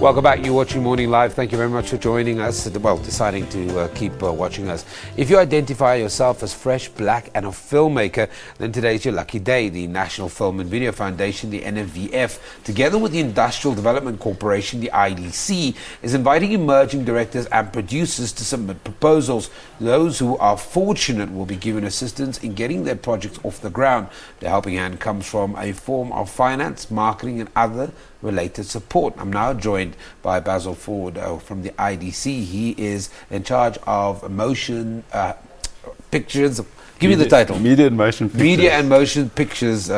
Welcome back. You're watching Morning Live. Thank you very much for joining us. Well, deciding to keep watching us. If you identify yourself as fresh, black and a filmmaker, then today's your lucky day. The National Film and Video Foundation, the NFVF, together with the Industrial Development Corporation, the IDC, is inviting emerging directors and producers to submit proposals. Those who are fortunate will be given assistance in getting their projects off the ground. The helping hand comes from a form of finance, marketing and other related support. I'm now joined by Basil Ford from the IDC. He is in charge of motion pictures. Give me the title. Media and Motion Pictures. Media and Motion Pictures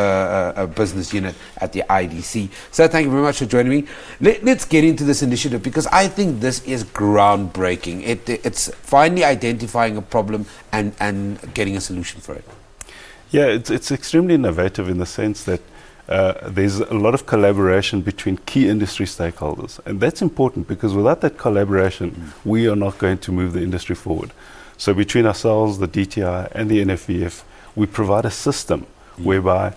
business unit at the IDC. So thank you very much for joining me. Let's get into this initiative because I think this is groundbreaking. It's finally identifying a problem and getting a solution for it. Yeah, it's extremely innovative in the sense that there's a lot of collaboration between key industry stakeholders, and that's important because without that collaboration, we are not going to move the industry forward. So between ourselves, the DTI and the NFVF, we provide a system whereby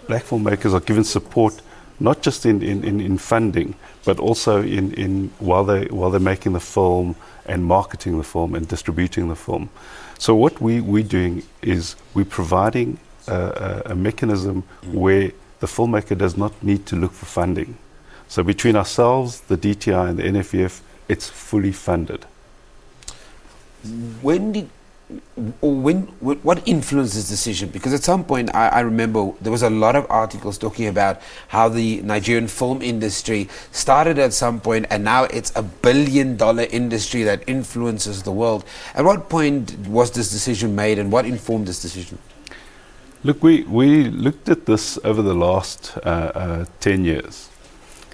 black filmmakers are given support not just in funding, but also in while they're making the film and marketing the film and distributing the film. So what we're doing is we're providing a mechanism where the filmmaker does not need to look for funding. So between ourselves, the DTI and the NFVF, it's fully funded. What influenced this decision? Because at some point I remember there was a lot of articles talking about how the Nigerian film industry started at some point and now it's $1 billion industry that influences the world. At what point was this decision made and what informed this decision? Look, we looked at this over the last 10 years.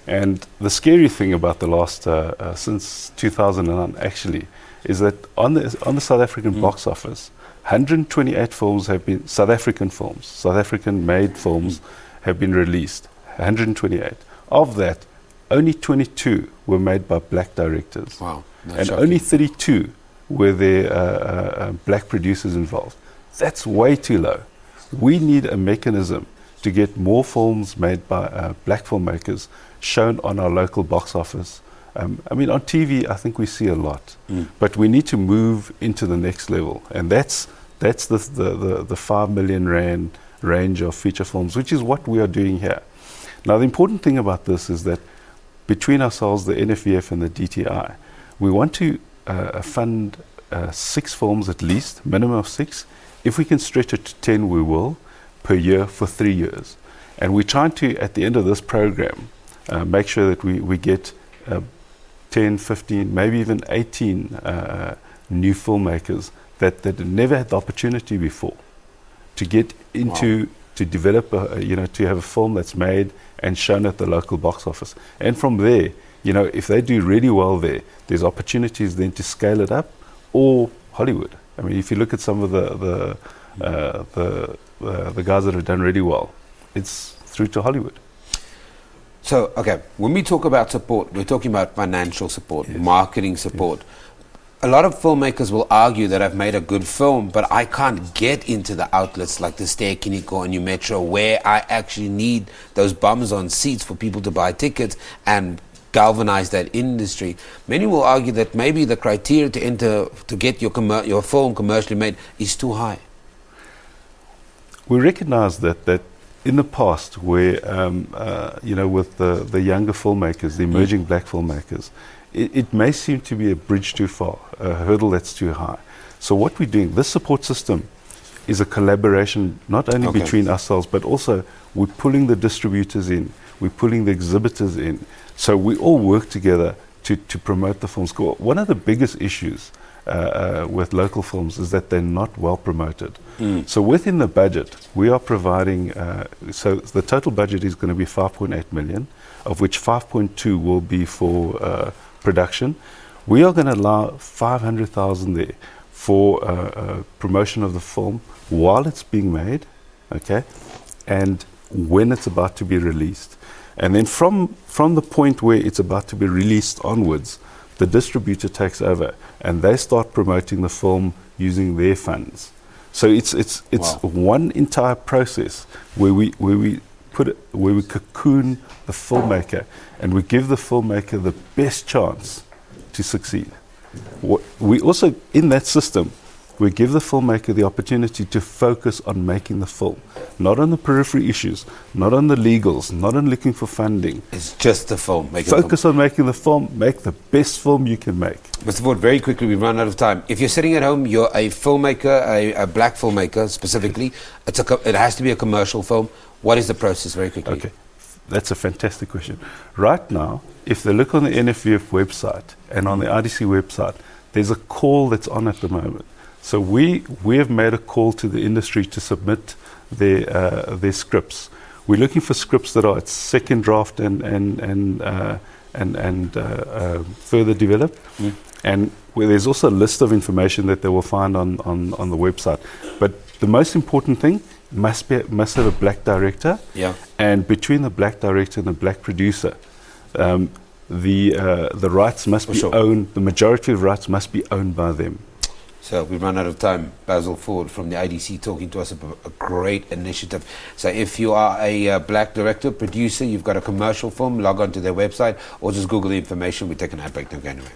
And the scary thing about the last, since 2009 actually, is that on the South African box office, 128 films have been, South African made films have been released, 128. Of that, only 22 were made by black directors. Wow. And shocking. Only 32 were there black producers involved. That's way too low. We need a mechanism to get more films made by black filmmakers shown on our local box office. I mean, on TV, I think we see a lot, but we need to move into the next level, and that's the 5 million rand range of feature films, which is what we are doing here. Now, the important thing about this is that between ourselves, the NFVF and the DTI, we want to fund 6 films at least, minimum of 6. If we can stretch it to 10, we will, per year for 3 years. And we're trying to, at the end of this program, make sure that we get 10, 15, maybe even 18 new filmmakers that never had the opportunity before to get into, to develop, to have a film that's made and shown at the local box office. And from there, if they do really well there, there's opportunities then to scale it up or Hollywood. I mean, if you look at some of the guys that have done really well, it's through to Hollywood. So, okay, when we talk about support, we're talking about financial support, yes, marketing support. Yes. A lot of filmmakers will argue that I've made a good film, but I can't get into the outlets like the Ster-Kinekor and New Metro where I actually need those bums on seats for people to buy tickets and galvanize that industry. Many will argue that maybe the criteria to get your film commercially made is too high. We recognize that in the past, where with the younger filmmakers, the emerging black filmmakers, it may seem to be a bridge too far, a hurdle that's too high. So what we're doing, this support system is a collaboration not only between ourselves, but also we're pulling the distributors in, we're pulling the exhibitors in. So we all work together to promote the film score. One of the biggest issues with local films is that they're not well promoted. So within the budget, we are providing, so the total budget is going to be 5.8 million, of which 5.2 will be for production. We are going to allow 500,000 there for promotion of the film while it's being made, okay, and when it's about to be released. And then from the point where it's about to be released onwards, the distributor takes over and they start promoting the film using their funds. So it's one entire process where we where we cocoon the filmmaker, and we give the filmmaker the best chance to succeed. We also, in that system, we give the filmmaker the opportunity to focus on making the film, not on the periphery issues, not on the legals, not on looking for funding. It's just the film. Focus on making the film, make the best film you can make. Mr. Ford, very quickly, we've run out of time. If you're sitting at home, you're a filmmaker, a black filmmaker specifically, it has to be a commercial film. What is the process, very quickly? Okay, that's a fantastic question. Right now, if they look on the NFVF website and on the IDC website, there's a call that's on at the moment. So we have made a call to the industry to submit their scripts. We're looking for scripts that are at second draft and further developed. And where there's also a list of information that they will find on the website. But the most important thing must have a black director. Yeah. And between the black director and the black producer, the rights must be owned. The majority of rights must be owned by them. So we've run out of time. Basil Ford from the IDC talking to us about a great initiative. So if you are a black director, producer, you've got a commercial film, log on to their website or just Google the information. We take an ad break. Don't go anywhere.